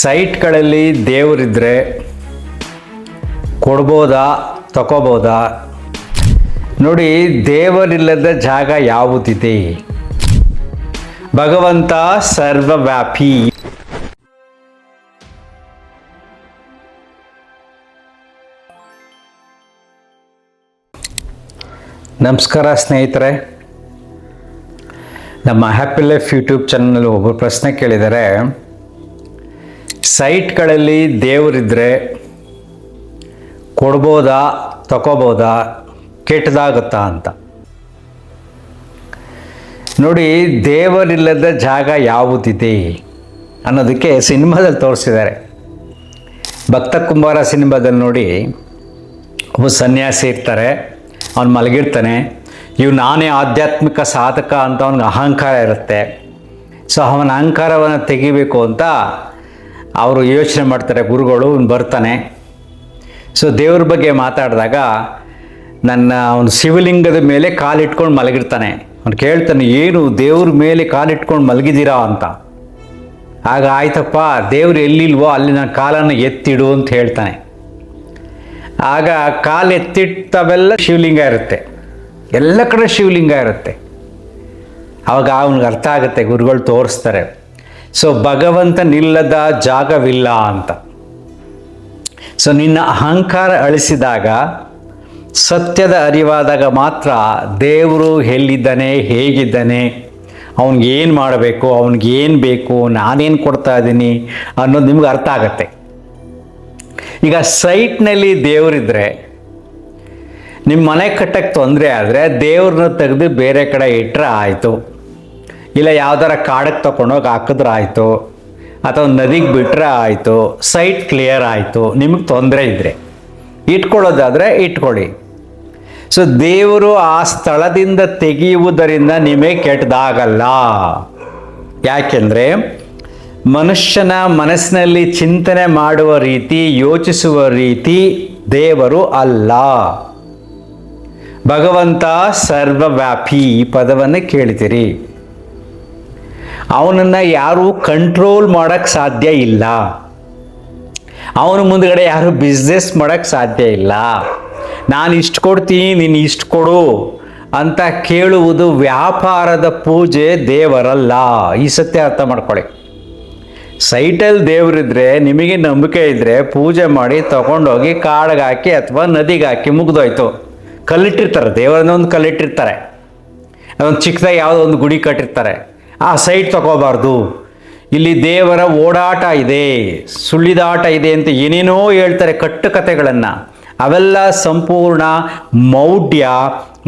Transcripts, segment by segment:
ಸೈಟ್ಗಳಲ್ಲಿ ದೇವರಿದ್ದರೆ ಕೊಡ್ಬೋದಾ ತಗೋಬೋದಾ? ನೋಡಿ, ದೇವರಿಲ್ಲದ ಜಾಗ ಯಾವುದಿದೆ? ಭಗವಂತ ಸರ್ವವ್ಯಾಪಿ. ನಮಸ್ಕಾರ ಸ್ನೇಹಿತರೆ, ನಮ್ಮ ಹ್ಯಾಪಿ ಲೈಫ್ ಯೂಟ್ಯೂಬ್ ಚಾನಲ್ ಒಬ್ಬರು ಪ್ರಶ್ನೆ ಕೇಳಿದ್ದಾರೆ, ಸೈಟ್ಗಳಲ್ಲಿ ದೇವರಿದ್ದರೆ ಕೊಡ್ಬೋದಾ ತಗೋಬೋದಾ, ಕೆಟ್ಟದಾಗುತ್ತಾ ಅಂತ. ನೋಡಿ, ದೇವರಿಲ್ಲದ ಜಾಗ ಯಾವುದಿದೆ ಅನ್ನೋದಕ್ಕೆ ಸಿನಿಮಾದಲ್ಲಿ ತೋರಿಸಿದ್ದಾರೆ. ಭಕ್ತ ಕುಂಬಾರ ಸಿನಿಮಾದಲ್ಲಿ ನೋಡಿ, ಒಬ್ಬ ಸನ್ಯಾಸಿ ಇರ್ತಾರೆ, ಅವನು ಮಲಗಿರ್ತಾನೆ. ನಾನೇ ಆಧ್ಯಾತ್ಮಿಕ ಸಾಧಕ ಅಂತ ಅವನಿಗೆ ಅಹಂಕಾರ ಇರುತ್ತೆ. ಸೊ ಅವನ ಅಹಂಕಾರವನ್ನು ತೆಗಿಬೇಕು ಅಂತ ಅವರು ಯೋಚನೆ ಮಾಡ್ತಾರೆ. ಗುರುಗಳು ಬರ್ತಾನೆ. ಸೊ ದೇವ್ರ ಬಗ್ಗೆ ಮಾತಾಡಿದಾಗ ಅವನು ಶಿವಲಿಂಗದ ಮೇಲೆ ಕಾಲಿಟ್ಕೊಂಡು ಮಲಗಿರ್ತಾನೆ. ಅವನು ಕೇಳ್ತಾನೆ, ಏನು ದೇವ್ರ ಮೇಲೆ ಕಾಲಿಟ್ಕೊಂಡು ಮಲಗಿದ್ದೀರಾ ಅಂತ. ಆಗ ಆಯ್ತಪ್ಪ, ದೇವ್ರು ಎಲ್ಲಿಲ್ವೋ ಅಲ್ಲಿ ನಾನು ಕಾಲನ್ನು ಎತ್ತಿಡು ಅಂತ ಹೇಳ್ತಾನೆ. ಆಗ ಕಾಲು ಎತ್ತಿಟ್ಟವೆಲ್ಲ ಶಿವಲಿಂಗ ಇರುತ್ತೆ, ಎಲ್ಲ ಕಡೆ ಶಿವಲಿಂಗ ಇರುತ್ತೆ. ಆವಾಗ ಅವನಿಗೆ ಅರ್ಥ ಆಗುತ್ತೆ, ಗುರುಗಳು ತೋರಿಸ್ತಾರೆ. ಸೊ ಭಗವಂತನಿಲ್ಲದ ಜಾಗವಿಲ್ಲ ಅಂತ. ಸೊ ನಿನ್ನ ಅಹಂಕಾರ ಅಳಿಸಿದಾಗ, ಸತ್ಯದ ಅರಿವಾದಾಗ ಮಾತ್ರ ದೇವರು ಎಲ್ಲಿದ್ದಾನೆ, ಹೇಗಿದ್ದಾನೆ, ಅವನಿಗೇನು ಮಾಡಬೇಕು, ಅವನಿಗೇನು ಬೇಕು, ನಾನೇನು ಕೊಡ್ತಾ ಇದ್ದೀನಿ ಅನ್ನೋದು ನಿಮ್ಗೆ ಅರ್ಥ ಆಗತ್ತೆ. ಈಗ ಸೈಟ್ನಲ್ಲಿ ದೇವರಿದ್ದರೆ, ನಿಮ್ಮ ಮನೆ ಕಟ್ಟಕ್ಕೆ ತೊಂದರೆ ಆದರೆ ದೇವ್ರನ್ನ ತೆಗೆದು ಬೇರೆ ಕಡೆ ಇಟ್ಟರೆ ಆಯಿತು, ಇಲ್ಲ ಯಾವ್ದಾರ ಕಾಡಕ್ಕೆ ತೊಗೊಂಡೋಗಿ ಹಾಕಿದ್ರೆ ಆಯಿತು, ಅಥವಾ ನದಿಗೆ ಬಿಟ್ಟರೆ ಆಯಿತು, ಸೈಟ್ ಕ್ಲಿಯರ್ ಆಯಿತು. ನಿಮಗೆ ತೊಂದರೆ ಇದ್ದರೆ ಇಟ್ಕೊಳ್ಳೋದಾದರೆ ಇಟ್ಕೊಳ್ಳಿ. ಸೊ ದೇವರು ಆ ಸ್ಥಳದಿಂದ ತೆಗೆಯುವುದರಿಂದ ನಿಮಗೆ ಕೆಟ್ಟದಾಗಲ್ಲ. ಯಾಕೆಂದರೆ ಮನುಷ್ಯನ ಮನಸ್ಸಿನಲ್ಲಿ ಚಿಂತನೆ ಮಾಡುವ ರೀತಿ, ಯೋಚಿಸುವ ರೀತಿ ದೇವರು ಅಲ್ಲ. ಭಗವಂತ ಸರ್ವವ್ಯಾಪಿ ಈ ಪದವನ್ನು ಕೇಳ್ತೀರಿ. ಅವನನ್ನು ಯಾರೂ ಕಂಟ್ರೋಲ್ ಮಾಡೋಕ್ಕೆ ಸಾಧ್ಯ ಇಲ್ಲ. ಅವನ ಮುಂದ್ಗಡೆ ಯಾರು ಬಿಸ್ನೆಸ್ ಮಾಡೋಕ್ಕೆ ಸಾಧ್ಯ ಇಲ್ಲ. ನಾನು ಇಷ್ಟು ಕೊಡ್ತೀನಿ, ನೀನು ಇಷ್ಟು ಕೊಡು ಅಂತ ಕೇಳುವುದು ವ್ಯಾಪಾರದ ಪೂಜೆ ದೇವರಲ್ಲ. ಈ ಸತ್ಯ ಅರ್ಥ ಮಾಡ್ಕೊಳ್ಳಿ. ಸೈಟಲ್ಲಿ ದೇವರಿದ್ದರೆ, ನಿಮಗೆ ನಂಬಿಕೆ ಇದ್ದರೆ ಪೂಜೆ ಮಾಡಿ ತಗೊಂಡೋಗಿ ಕಾಡಿಗೆ ಹಾಕಿ ಅಥವಾ ನದಿಗೆ ಹಾಕಿ ಮುಗಿದೋಯ್ತು. ಕಲ್ಲಿಟ್ಟಿರ್ತಾರೆ, ದೇವರನ್ನ ಒಂದು ಕಲ್ಲಿಟ್ಟಿರ್ತಾರೆ. ಅದೊಂದು ಚಿಕ್ಕದಾಗಿ ಯಾವುದೋ ಒಂದು ಗುಡಿ ಕಟ್ಟಿರ್ತಾರೆ. ಆ ಸೈಟ್ ತಗೋಬಾರ್ದು, ಇಲ್ಲಿ ದೇವರ ಓಡಾಟ ಇದೆ, ಸುಳ್ಳಿದಾಟ ಇದೆ ಅಂತ ಏನೇನೋ ಹೇಳ್ತಾರೆ ಕಟ್ಟುಕತೆಗಳನ್ನು. ಅವೆಲ್ಲ ಸಂಪೂರ್ಣ ಮೌಢ್ಯ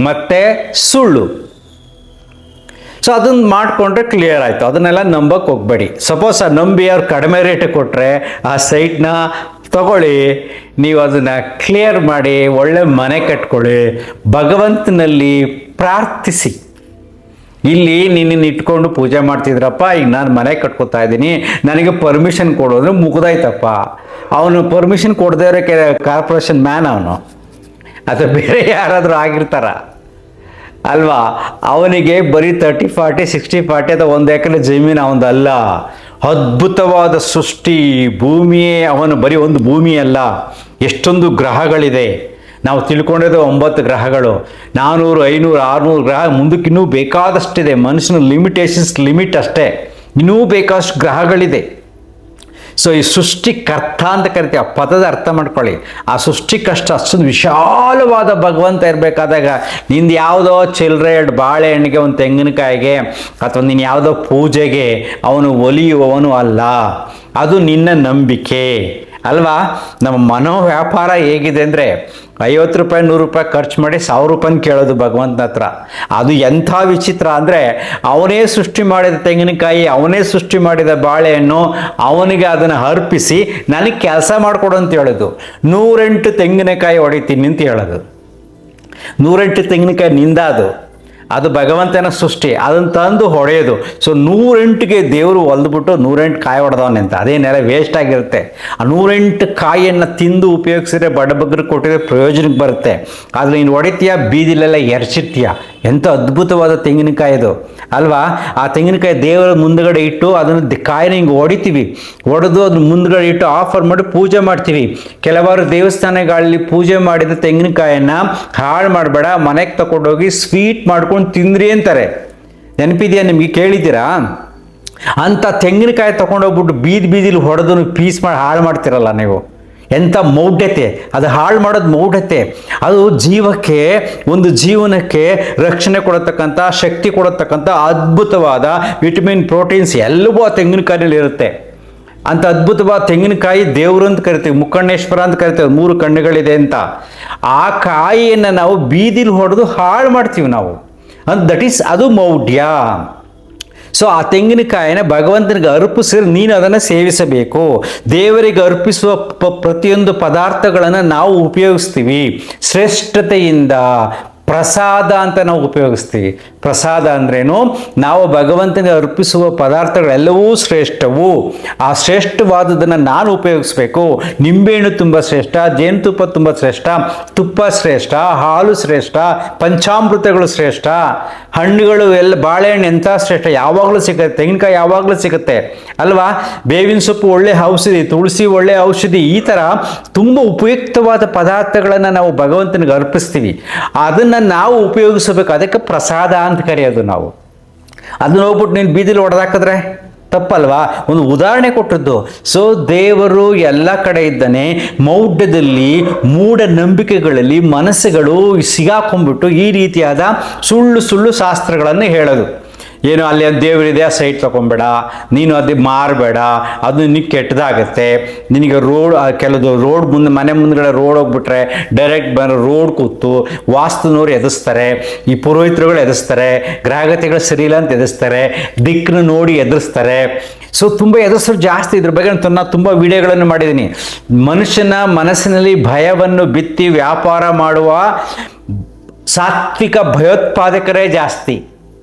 ಮತ್ತು ಸುಳ್ಳು. ಸೊ ಅದನ್ನು ಮಾಡಿಕೊಂಡ್ರೆ ಕ್ಲಿಯರ್ ಆಯಿತು. ಅದನ್ನೆಲ್ಲ ನಂಬಕ್ಕೆ ಹೋಗಬೇಡಿ. ಸಪೋಸ್ ನಂಬಿ ಅವ್ರು ಕಡಿಮೆ ರೇಟಿಗೆ ಕೊಟ್ಟರೆ ಆ ಸೈಟ್ನ ತಗೊಳ್ಳಿ, ನೀವು ಅದನ್ನು ಕ್ಲಿಯರ್ ಮಾಡಿ ಒಳ್ಳೆ ಮನೆ ಕಟ್ಕೊಳ್ಳಿ, ಭಗವಂತನಲ್ಲಿ ಪ್ರಾರ್ಥಿಸಿ. ಇಲ್ಲಿ ನಿನ್ನನ್ನು ಇಟ್ಕೊಂಡು ಪೂಜೆ ಮಾಡ್ತಿದ್ರಪ್ಪ, ಈಗ ನಾನು ಮನೆ ಕಟ್ಕೋತಾ ಇದ್ದೀನಿ, ನನಗೆ ಪರ್ಮಿಷನ್ ಕೊಡೋದ್ರೆ ಮುಗ್ದಾಯ್ತಪ್ಪ. ಅವನು ಪರ್ಮಿಷನ್ ಕೊಡದೇ ಇರೋಕ್ಕೆ ಕಾರ್ಪೊರೇಷನ್ ಮ್ಯಾನ್ ಅವನು, ಅಥವಾ ಬೇರೆ ಯಾರಾದರೂ ಆಗಿರ್ತಾರ ಅಲ್ವಾ? ಅವನಿಗೆ ಬರೀ 30, 40, 60, 40 ಅಥವಾ 1 ಎಕರೆ ಜಮೀನು ಅವನದಲ್ಲ. ಅದ್ಭುತವಾದ ಸೃಷ್ಟಿ, ಭೂಮಿಯೇ ಅವನು. ಬರೀ ಒಂದು ಭೂಮಿ ಅಲ್ಲ, ಎಷ್ಟೊಂದು ಗ್ರಹಗಳಿದೆ. ನಾವು ತಿಳ್ಕೊಂಡಿದ್ದು 9 ಗ್ರಹಗಳು, 400, 500, 600 ಗ್ರಹ. ಮುಂದಕ್ಕೆ ಇನ್ನೂ ಬೇಕಾದಷ್ಟಿದೆ. ಮನುಷ್ಯನ ಲಿಮಿಟ್ ಅಷ್ಟೇ, ಇನ್ನೂ ಬೇಕಾದಷ್ಟು ಗ್ರಹಗಳಿದೆ. ಸೊ ಈ ಸೃಷ್ಟಿಕರ್ತ ಅಂತ ಕರಿತೀವಿ. ಆ ಪದದ ಅರ್ಥ ಮಾಡ್ಕೊಳ್ಳಿ. ಆ ಸೃಷ್ಟಿಕಷ್ಟ ಅಷ್ಟೊಂದು ವಿಶಾಲವಾದ ಭಗವಂತ ಇರಬೇಕಾದಾಗ ನಿಂದು ಯಾವುದೋ ಚಿಲ್ಲರೆ 2 ಬಾಳೆಹಣ್ಣಿಗೆ, ಒಂದು ತೆಂಗಿನಕಾಯಿಗೆ, ಅಥವಾ ನೀನು ಯಾವುದೋ ಪೂಜೆಗೆ ಅವನು ಒಲಿಯುವವನು ಅಲ್ಲ. ಅದು ನಿನ್ನ ನಂಬಿಕೆ ಅಲ್ವಾ? ನಮ್ಮ ಮನೋ ವ್ಯಾಪಾರ ಹೇಗಿದೆ ಅಂದರೆ, 50 ರೂಪಾಯಿ 100 ರೂಪಾಯಿ ಖರ್ಚು ಮಾಡಿ 1000 ರೂಪಾಯಿ ಕೇಳೋದು ಭಗವಂತನ ಹತ್ರ. ಅದು ಎಂಥ ವಿಚಿತ್ರ ಅಂದರೆ, ಅವನೇ ಸೃಷ್ಟಿ ಮಾಡಿದ ತೆಂಗಿನಕಾಯಿ, ಅವನೇ ಸೃಷ್ಟಿ ಮಾಡಿದ ಬಾಳೆಹಣ್ಣು, ಅವನಿಗೆ ಅದನ್ನು ಅರ್ಪಿಸಿ ನನಗೆ ಕೆಲಸ ಮಾಡಿಕೊಡು ಅಂತ ಹೇಳೋದು. 108 ತೆಂಗಿನಕಾಯಿ ಹೊಡಿತೀನಿ ಅಂತ ಹೇಳೋದು. 108 ತೆಂಗಿನಕಾಯಿ ನಿಂದ ಅದು ಭಗವಂತನ ಸೃಷ್ಟಿ. ಅದನ್ನು ತಂದು ಹೊಡೆಯೋದು. ಸೊ 108ಗೆ ದೇವರು ಹೊಲ್ದ್ಬಿಟ್ಟು 108 ಕಾಯಿ ಹೊಡೆದವನೆ ಅಂತ. ಅದೇನೆಲ್ಲ ವೇಸ್ಟ್ ಆಗಿರುತ್ತೆ. ಆ 108 ಕಾಯಿಯನ್ನು ತಿಂದು ಉಪಯೋಗಿಸಿದ್ರೆ ಬಡಬಗ್ರಿಗೆ ಕೊಟ್ಟಿದ್ರೆ ಪ್ರಯೋಜನಕ್ಕೆ ಬರುತ್ತೆ. ಆದರೆ ನೀನು ಹೊಡಿತೀಯ, ಬೀದಿಲೆಲ್ಲ ಎರ್ಚಿರ್ತೀಯ. ಎಂಥ ಅದ್ಭುತವಾದ ತೆಂಗಿನಕಾಯಿ ಅದು ಅಲ್ವಾ. ಆ ತೆಂಗಿನಕಾಯಿ ದೇವರ ಮುಂದುಗಡೆ ಇಟ್ಟು ಅದನ್ನು ಕಾಯಿನ ಹಿಂಗೆ ಹೊಡಿತೀವಿ, ಹೊಡೆದು ಅದನ್ನ ಮುಂದುಗಡೆ ಇಟ್ಟು ಆಫರ್ ಮಾಡಿ ಪೂಜೆ ಮಾಡ್ತೀವಿ. ಕೆಲವಾರು ದೇವಸ್ಥಾನಗಳಲ್ಲಿ ಪೂಜೆ ಮಾಡಿದ ತೆಂಗಿನಕಾಯನ್ನು ಹಾಳು ಮಾಡಬೇಡ, ಮನೆಗೆ ತಗೊಂಡೋಗಿ ಸ್ವೀಟ್ ಮಾಡ್ಕೊಂಡು ತಿಂದ್ರಿ ಅಂತಾರೆ. ನೆನಪಿದೆಯಾ ನಿಮಗೆ? ಕೇಳಿದ್ದೀರಾ? ಅಂಥ ತೆಂಗಿನಕಾಯಿ ತೊಗೊಂಡೋಗ್ಬಿಟ್ಟು ಬೀದಿಲಿ ಹೊಡೆದು ಪೀಸ್ ಮಾಡಿ ಹಾಳು ಮಾಡ್ತಿರಲ್ಲ ನೀವು. ಎಂಥ ಮೌಢ್ಯತೆ ಅದು! ಹಾಳು ಮಾಡೋದು ಮೌಢ್ಯತೆ. ಅದು ಒಂದು ಜೀವನಕ್ಕೆ ರಕ್ಷಣೆ ಕೊಡತಕ್ಕಂಥ, ಶಕ್ತಿ ಕೊಡತಕ್ಕಂಥ ಅದ್ಭುತವಾದ ವಿಟಮಿನ್, ಪ್ರೋಟೀನ್ಸ್ ಎಲ್ಲವೂ ಆ ತೆಂಗಿನಕಾಯಿನಲ್ಲಿ ಇರುತ್ತೆ. ಅಂಥ ಅದ್ಭುತವಾದ ತೆಂಗಿನಕಾಯಿ ದೇವರು ಅಂತ ಕರಿತೀವಿ, ಮುಕ್ಕಣ್ಣೇಶ್ವರ ಅಂತ ಕರಿತೀವಿ, 3 ಕಣ್ಣುಗಳಿದೆ ಅಂತ. ಆ ಕಾಯಿಯನ್ನು ನಾವು ಬೀದಿಲಿ ಹೊಡೆದು ಹಾಳು ಮಾಡ್ತೀವಿ ನಾವು. ಅದು ಮೌಢ್ಯ. ಸೊ ಆ ತೆಂಗಿನಕಾಯಿನ ಭಗವಂತನಿಗೆ ಅರ್ಪಿಸಿದ್ರೆ ನೀನು ಅದನ್ನು ಸೇವಿಸಬೇಕು. ದೇವರಿಗೆ ಅರ್ಪಿಸುವ ಪ್ರತಿಯೊಂದು ಪದಾರ್ಥಗಳನ್ನು ನಾವು ಉಪಯೋಗಿಸ್ತೀವಿ ಶ್ರೇಷ್ಠತೆಯಿಂದ. ಪ್ರಸಾದ ಅಂತ ನಾವು ಉಪಯೋಗಿಸ್ತೀವಿ. ಪ್ರಸಾದ ಅಂದ್ರೇನು? ನಾವು ಭಗವಂತನಿಗೆ ಅರ್ಪಿಸುವ ಪದಾರ್ಥಗಳೆಲ್ಲವೂ ಶ್ರೇಷ್ಠವು. ಆ ಶ್ರೇಷ್ಠವಾದದನ್ನು ನಾನು ಉಪಯೋಗಿಸ್ಬೇಕು. ನಿಂಬೆಹಣ್ಣು ತುಂಬ ಶ್ರೇಷ್ಠ, ಜೇನುತುಪ್ಪ ತುಂಬ ಶ್ರೇಷ್ಠ, ತುಪ್ಪ ಶ್ರೇಷ್ಠ, ಹಾಲು ಶ್ರೇಷ್ಠ, ಪಂಚಾಮೃತಗಳು ಶ್ರೇಷ್ಠ, ಹಣ್ಣುಗಳು ಎಲ್ಲ, ಬಾಳೆಹಣ್ಣು ಎಂಥ ಶ್ರೇಷ್ಠ, ಯಾವಾಗಲೂ ಸಿಗುತ್ತೆ. ತೆಂಗಿನಕಾಯಿ ಯಾವಾಗಲೂ ಸಿಗುತ್ತೆ ಅಲ್ವಾ. ಬೇವಿನ ಸೊಪ್ಪು ಒಳ್ಳೆ ಔಷಧಿ, ತುಳಸಿ ಒಳ್ಳೆ ಔಷಧಿ. ಈ ಥರ ತುಂಬ ಉಪಯುಕ್ತವಾದ ಪದಾರ್ಥಗಳನ್ನು ನಾವು ಭಗವಂತನಿಗೆ ಅರ್ಪಿಸ್ತೀವಿ. ಅದನ್ನು ನಾವು ಉಪಯೋಗಿಸಬೇಕು. ಅದಕ್ಕೆ ಪ್ರಸಾದ ಅಂತ ಕರೆಯೋದು ನಾವು. ಅದನ್ನ ಹೋಗ್ಬಿಟ್ಟು ನೀನು ಬೀದಿಲಿ ಹೊಡೆದಾಕಿದ್ರೆ ತಪ್ಪಲ್ವಾ? ಒಂದು ಉದಾಹರಣೆ ಕೊಟ್ಟದ್ದು. ಸೊ ದೇವರು ಎಲ್ಲ ಕಡೆ ಇದ್ದಾನೆ. ಮೌಢ್ಯದಲ್ಲಿ, ಮೂಢನಂಬಿಕೆಗಳಲ್ಲಿ ಮನಸ್ಸುಗಳು ಸಿಗಾಕೊಂಡ್ಬಿಟ್ಟು ಈ ರೀತಿಯಾದ ಸುಳ್ಳು ಶಾಸ್ತ್ರಗಳನ್ನು ಹೇಳೋದು. ಏನು, ಅಲ್ಲಿ ದೇವರಿದೆ, ಆ ಸೈಟ್ ತೊಗೊಂಬೇಡ, ನೀನು ಅದು ಮಾರಬೇಡ, ಅದು ನಿನಗೆ ಕೆಟ್ಟದಾಗತ್ತೆ, ನಿನಗೆ ಕೆಲವು ರೋಡ್ ಮನೆ ಮುಂದ್ಗಡೆ ರೋಡ್ ಹೋಗ್ಬಿಟ್ರೆ ಡೈರೆಕ್ಟ್ ರೋಡ್ ಕೂತು ವಾಸ್ತುನವ್ರು ಎದುರಿಸ್ತಾರೆ, ಈ ಪುರೋಹಿತರುಗಳು ಎದುರಿಸ್ತಾರೆ, ಗ್ರಹಗತಿಗಳು ಸರಿ ಇಲ್ಲ ಅಂತ ಎದುರಿಸ್ತಾರೆ, ದಿಕ್ಕನ್ನು ನೋಡಿ ಎದುರಿಸ್ತಾರೆ. ಸೊ ತುಂಬ ಎದುರಿಸೋರು ಜಾಸ್ತಿ. ಇದ್ರ ಬಗ್ಗೆ ನಾನು ತುಂಬ ವಿಡಿಯೋಗಳನ್ನು ಮಾಡಿದ್ದೀನಿ. ಮನುಷ್ಯನ ಮನಸ್ಸಿನಲ್ಲಿ ಭಯವನ್ನು ಬಿತ್ತಿ ವ್ಯಾಪಾರ ಮಾಡುವ ಸಾತ್ವಿಕ ಭಯೋತ್ಪಾದಕರೇ ಜಾಸ್ತಿ.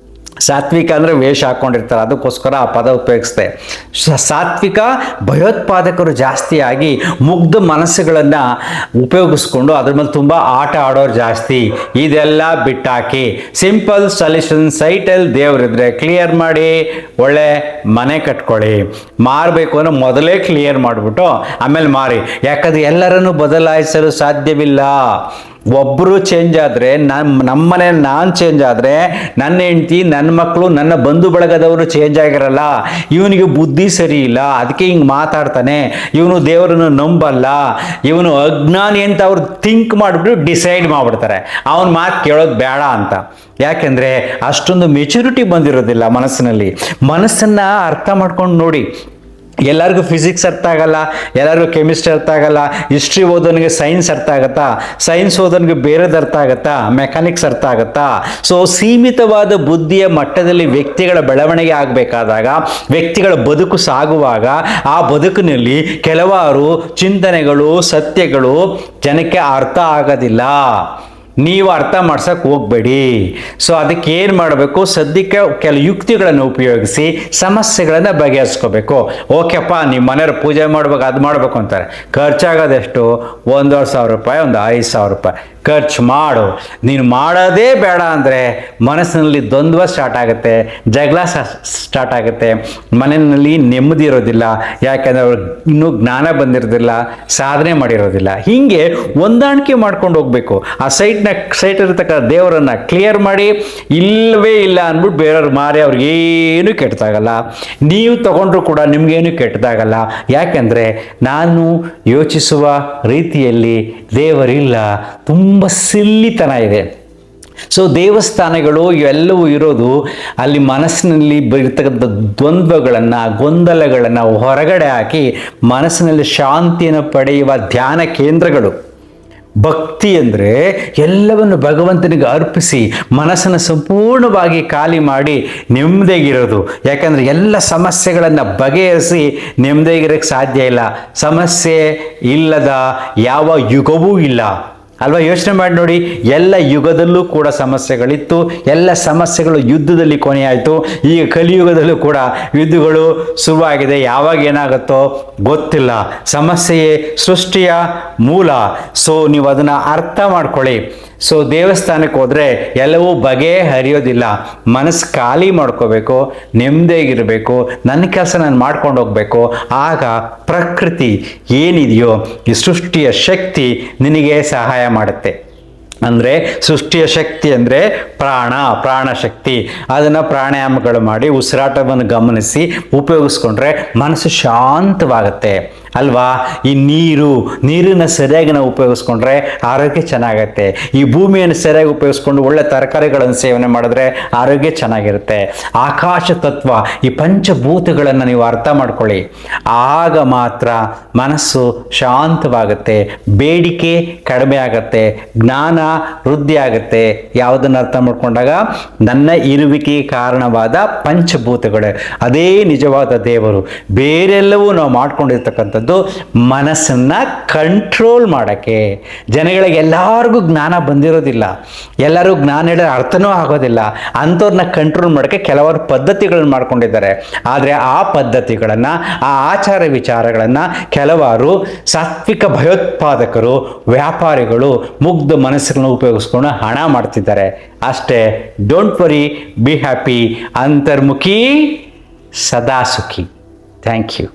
ಸಾತ್ವಿಕ ಅಂದರೆ ವೇಷ ಹಾಕ್ಕೊಂಡಿರ್ತಾರೆ, ಅದಕ್ಕೋಸ್ಕರ ಆ ಪದ ಉಪಯೋಗಿಸ್ದೆ. ಸಾತ್ವಿಕ ಭಯೋತ್ಪಾದಕರು ಜಾಸ್ತಿಯಾಗಿ ಮುಗ್ಧ ಮನಸ್ಸುಗಳನ್ನು ಉಪಯೋಗಿಸ್ಕೊಂಡು ಅದ್ರ ಮೇಲೆ ತುಂಬ ಆಟ ಆಡೋರು ಜಾಸ್ತಿ. ಇದೆಲ್ಲ ಬಿಟ್ಟಾಕಿ ಸಿಂಪಲ್ ಸೊಲ್ಯೂಷನ್. ಸೈಟಲ್ಲಿ ದೇವರಿದ್ರೆ ಕ್ಲಿಯರ್ ಮಾಡಿ ಒಳ್ಳೆ ಮನೆ ಕಟ್ಕೊಳ್ಳಿ. ಮಾರಬೇಕು ಅಂದರೆ ಮೊದಲೇ ಕ್ಲಿಯರ್ ಮಾಡಿಬಿಟ್ಟು ಆಮೇಲೆ ಮಾರಿ. ಯಾಕಂದರೆ ಎಲ್ಲರನ್ನು ಬದಲಾಯಿಸಲು ಸಾಧ್ಯವಿಲ್ಲ. ಒಬ್ಬರು ಚೇಂಜ್ ಆದರೆ, ನಮ್ಮನೇಲಿ ನಾನು ಚೇಂಜ್ ಆದರೆ ನನ್ನ ಹೆಂಡ್ತಿ, ನನ್ನ ಮಕ್ಕಳು, ನನ್ನ ಬಂಧು ಬಳಗದವರು ಚೇಂಜ್ ಆಗಿರಲ್ಲ. ಇವನಿಗೆ ಬುದ್ಧಿ ಸರಿ ಇಲ್ಲ, ಅದಕ್ಕೆ ಹಿಂಗೆ ಮಾತಾಡ್ತಾನೆ, ಇವನು ದೇವರನ್ನು ನಂಬಲ್ಲ, ಇವನು ಅಜ್ಞಾನಿ ಅಂತ ಅವ್ರು ಥಿಂಕ್ ಮಾಡಿಬಿಟ್ಟು ಡಿಸೈಡ್ ಮಾಡಿಬಿಡ್ತಾರೆ ಅವನ ಮಾತು ಕೇಳೋದು ಬೇಡ ಅಂತ. ಯಾಕೆಂದರೆ ಅಷ್ಟೊಂದು ಮೆಚುರಿಟಿ ಬಂದಿರೋದಿಲ್ಲ ಮನಸ್ಸಿನಲ್ಲಿ. ಮನಸ್ಸನ್ನು ಅರ್ಥ ಮಾಡ್ಕೊಂಡು ನೋಡಿ. ಎಲ್ಲರಿಗೂ ಫಿಸಿಕ್ಸ್ ಅರ್ಥ ಆಗಲ್ಲ, ಎಲ್ಲರಿಗೂ ಕೆಮಿಸ್ಟ್ರಿ ಅರ್ಥ ಆಗಲ್ಲ, ಹಿಸ್ಟ್ರಿ ಓದೋನಿಗೆ ಸೈನ್ಸ್ ಅರ್ಥ ಆಗುತ್ತಾ, ಸೈನ್ಸ್ ಓದೋನಿಗೆ ಬೇರೆದು ಅರ್ಥ ಆಗುತ್ತಾ, ಮೆಕ್ಯಾನಿಕ್ಸ್ ಅರ್ಥ ಆಗುತ್ತಾ. ಸೊ ಸೀಮಿತವಾದ ಬುದ್ಧಿಯ ಮಟ್ಟದಲ್ಲಿ ವ್ಯಕ್ತಿಗಳ ಬೆಳವಣಿಗೆ ಆಗಬೇಕಾದಾಗ, ವ್ಯಕ್ತಿಗಳ ಬದುಕು ಸಾಗುವಾಗ, ಆ ಬದುಕಿನಲ್ಲಿ ಕೆಲವಾರು ಚಿಂತನೆಗಳು, ಸತ್ಯಗಳು ಜನಕ್ಕೆ ಅರ್ಥ ಆಗೋದಿಲ್ಲ. ನೀವು ಅರ್ಥ ಮಾಡ್ಸಕ್ಕೆ ಹೋಗಬೇಡಿ. ಸೊ ಅದಕ್ಕೆ ಏನು ಮಾಡಬೇಕು? ಸದ್ಯಕ್ಕೆ ಕೆಲವು ಯುಕ್ತಿಗಳನ್ನು ಉಪಯೋಗಿಸಿ ಸಮಸ್ಯೆಗಳನ್ನು ಬಗೆಹರಿಸ್ಕೋಬೇಕು. ಓಕೆಪ್ಪ, ನೀವು ಮನೆಯವ್ರ ಪೂಜೆ ಮಾಡ್ಬೇಕು, ಅದು ಮಾಡಬೇಕು ಅಂತಾರೆ. ಖರ್ಚಾಗೋದೆಷ್ಟು? 1,500 ರೂಪಾಯಿ, ಒಂದು 5,000 ರೂಪಾಯಿ ಖರ್ಚು ಮಾಡು. ನೀನು ಮಾಡೋದೇ ಬೇಡ ಅಂದರೆ ಮನಸ್ಸಿನಲ್ಲಿ ದ್ವಂದ್ವ ಸ್ಟಾರ್ಟ್ ಆಗುತ್ತೆ, ಜಗಳ ಸ್ಟಾರ್ಟ್ ಆಗುತ್ತೆ, ಮನೆಯಲ್ಲಿ ನೆಮ್ಮದಿ ಇರೋದಿಲ್ಲ. ಯಾಕೆಂದರೆ ಅವ್ರಿಗೆ ಇನ್ನೂ ಜ್ಞಾನ ಬಂದಿರೋದಿಲ್ಲ, ಸಾಧನೆ ಮಾಡಿರೋದಿಲ್ಲ. ಹೀಗೆ ಹೊಂದಾಣಿಕೆ ಮಾಡ್ಕೊಂಡು ಹೋಗಬೇಕು. ಆ ಸೈಟಿರ್ತಕ್ಕ ದೇವರನ್ನು ಕ್ಲಿಯರ್ ಮಾಡಿ, ಇಲ್ಲವೇ ಇಲ್ಲ ಅಂದ್ಬಿಟ್ಟು ಬೇರೆಯವ್ರು ಮಾರಿ ಅವ್ರಿಗೇನು ಕೆಟ್ಟದಾಗಲ್ಲ. ನೀವು ತಗೊಂಡ್ರು ಕೂಡ ನಿಮಗೇನು ಕೆಟ್ಟದಾಗಲ್ಲ. ಯಾಕೆಂದರೆ ನಾನು ಯೋಚಿಸುವ ರೀತಿಯಲ್ಲಿ ದೇವರಿಲ್ಲ. ತುಂಬ ಸಿಲ್ಲಿತನ ಇದೆ. ಸೊ ದೇವಸ್ಥಾನಗಳು ಇವೆಲ್ಲವೂ ಇರೋದು ಅಲ್ಲಿ ಮನಸ್ಸಿನಲ್ಲಿ ಬರ್ತಕ್ಕಂಥ ದ್ವಂದ್ವಗಳನ್ನು, ಗೊಂದಲಗಳನ್ನು ಹೊರಗಡೆ ಹಾಕಿ ಮನಸ್ಸಿನಲ್ಲಿ ಶಾಂತಿಯನ್ನು ಪಡೆಯುವ ಧ್ಯಾನ ಕೇಂದ್ರಗಳು. ಭಕ್ತಿ ಅಂದರೆ ಎಲ್ಲವನ್ನು ಭಗವಂತನಿಗೆ ಅರ್ಪಿಸಿ ಮನಸ್ಸನ್ನು ಸಂಪೂರ್ಣವಾಗಿ ಖಾಲಿ ಮಾಡಿ ನೆಮ್ಮದಿಯಾಗಿರೋದು. ಯಾಕಂದರೆ ಎಲ್ಲ ಸಮಸ್ಯೆಗಳನ್ನು ಬಗೆಹರಿಸಿ ನೆಮ್ಮದಿಯಾಗಿರೋಕ್ಕೆ ಸಾಧ್ಯ ಇಲ್ಲ. ಸಮಸ್ಯೆ ಇಲ್ಲದ ಯಾವ ಯುಗವೂ ಇಲ್ಲ ಅಲ್ವಾ? ಯೋಚನೆ ಮಾಡಿ ನೋಡಿ. ಎಲ್ಲ ಯುಗದಲ್ಲೂ ಕೂಡ ಸಮಸ್ಯೆಗಳಿತ್ತು, ಎಲ್ಲ ಸಮಸ್ಯೆಗಳು ಯುದ್ಧದಲ್ಲಿ ಕೊನೆಯಾಯಿತು. ಈಗ ಕಲಿಯುಗದಲ್ಲೂ ಕೂಡ ಯುದ್ಧಗಳು ಶುರುವಾಗಿದೆ. ಯಾವಾಗ ಏನಾಗುತ್ತೋ ಗೊತ್ತಿಲ್ಲ. ಸಮಸ್ಯೆಯೇ ಸೃಷ್ಟಿಯ ಮೂಲ. ಸೊ ನೀವು ಅದನ್ನು ಅರ್ಥ ಮಾಡ್ಕೊಳ್ಳಿ. ಸೊ ದೇವಸ್ಥಾನಕ್ಕೆ ಹೋದರೆ ಎಲ್ಲವೂ ಬಗೆ ಹರಿಯೋದಿಲ್ಲ. ಮನಸ್ಸು ಖಾಲಿ ಮಾಡ್ಕೋಬೇಕು, ನೆಮ್ಮದಿಯಾಗಿರಬೇಕು, ನನ್ನ ಕೆಲಸ ನಾನು ಮಾಡ್ಕೊಂಡು ಹೋಗಬೇಕು. ಆಗ ಪ್ರಕೃತಿ ಏನಿದೆಯೋ ಈ ಸೃಷ್ಟಿಯ ಶಕ್ತಿ ನಿನಗೆ ಸಹಾಯ ಮಾಡುತ್ತೆ. ಅಂದರೆ ಸೃಷ್ಟಿಯ ಶಕ್ತಿ ಅಂದರೆ ಪ್ರಾಣಶಕ್ತಿ. ಅದನ್ನು ಪ್ರಾಣಾಯಾಮಗಳು ಮಾಡಿ ಉಸಿರಾಟವನ್ನು ಗಮನಿಸಿ ಉಪಯೋಗಿಸ್ಕೊಂಡ್ರೆ ಮನಸ್ಸು ಶಾಂತವಾಗುತ್ತೆ ಅಲ್ವಾ. ಈ ನೀರನ್ನು ಸರಿಯಾಗಿ ನಾವು ಉಪಯೋಗಿಸ್ಕೊಂಡ್ರೆ ಆರೋಗ್ಯ ಚೆನ್ನಾಗತ್ತೆ. ಈ ಭೂಮಿಯನ್ನು ಸರಿಯಾಗಿ ಉಪಯೋಗಿಸ್ಕೊಂಡು ಒಳ್ಳೆ ತರಕಾರಿಗಳನ್ನು ಸೇವನೆ ಮಾಡಿದ್ರೆ ಆರೋಗ್ಯ ಚೆನ್ನಾಗಿರುತ್ತೆ. ಆಕಾಶ ತತ್ವ, ಈ ಪಂಚಭೂತಗಳನ್ನು ನೀವು ಅರ್ಥ ಮಾಡ್ಕೊಳ್ಳಿ. ಆಗ ಮಾತ್ರ ಮನಸ್ಸು ಶಾಂತವಾಗುತ್ತೆ, ಬೇಡಿಕೆ ಕಡಿಮೆ ಆಗುತ್ತೆ, ಜ್ಞಾನ ವೃದ್ಧಿ ಆಗುತ್ತೆ. ಯಾವುದನ್ನು ಅರ್ಥ ಮಾಡ್ಕೊಂಡಾಗ ನನ್ನ ಇರುವಿಕೆಗೆ ಕಾರಣವಾದ ಪಂಚಭೂತಗಳೇ ಅದೇ ನಿಜವಾದ ದೇವರು. ಬೇರೆಲ್ಲವೂ ನಾವು ಮಾಡ್ಕೊಂಡಿರ್ತಕ್ಕಂಥದ್ದು ಮನಸ್ಸನ್ನು ಕಂಟ್ರೋಲ್ ಮಾಡೋಕ್ಕೆ. ಜನಗಳಿಗೆ ಎಲ್ಲರಿಗೂ ಜ್ಞಾನ ಬಂದಿರೋದಿಲ್ಲ, ಎಲ್ಲರೂ ಜ್ಞಾನ ಹೇಳಿದ್ರೆ ಅರ್ಥನೂ ಆಗೋದಿಲ್ಲ. ಅಂಥವ್ರನ್ನ ಕಂಟ್ರೋಲ್ ಮಾಡೋಕ್ಕೆ ಕೆಲವರು ಪದ್ಧತಿಗಳನ್ನು ಮಾಡ್ಕೊಂಡಿದ್ದಾರೆ. ಆದರೆ ಆ ಪದ್ಧತಿಗಳನ್ನು, ಆ ಆಚಾರ ವಿಚಾರಗಳನ್ನು ಕೆಲವರು ಸಾತ್ವಿಕ ಭಯೋತ್ಪಾದಕರು, ವ್ಯಾಪಾರಿಗಳು ಮುಗ್ಧ ಮನಸ್ಸುಗಳನ್ನು ಉಪಯೋಗಿಸ್ಕೊಂಡು ಹಣ ಮಾಡ್ತಿದ್ದಾರೆ ಅಷ್ಟೇ. ಡೋಂಟ್ ವರಿ, ಬಿ ಹ್ಯಾಪಿ, ಅಂತರ್ಮುಖಿ ಸದಾ ಸುಖಿ. Thank you.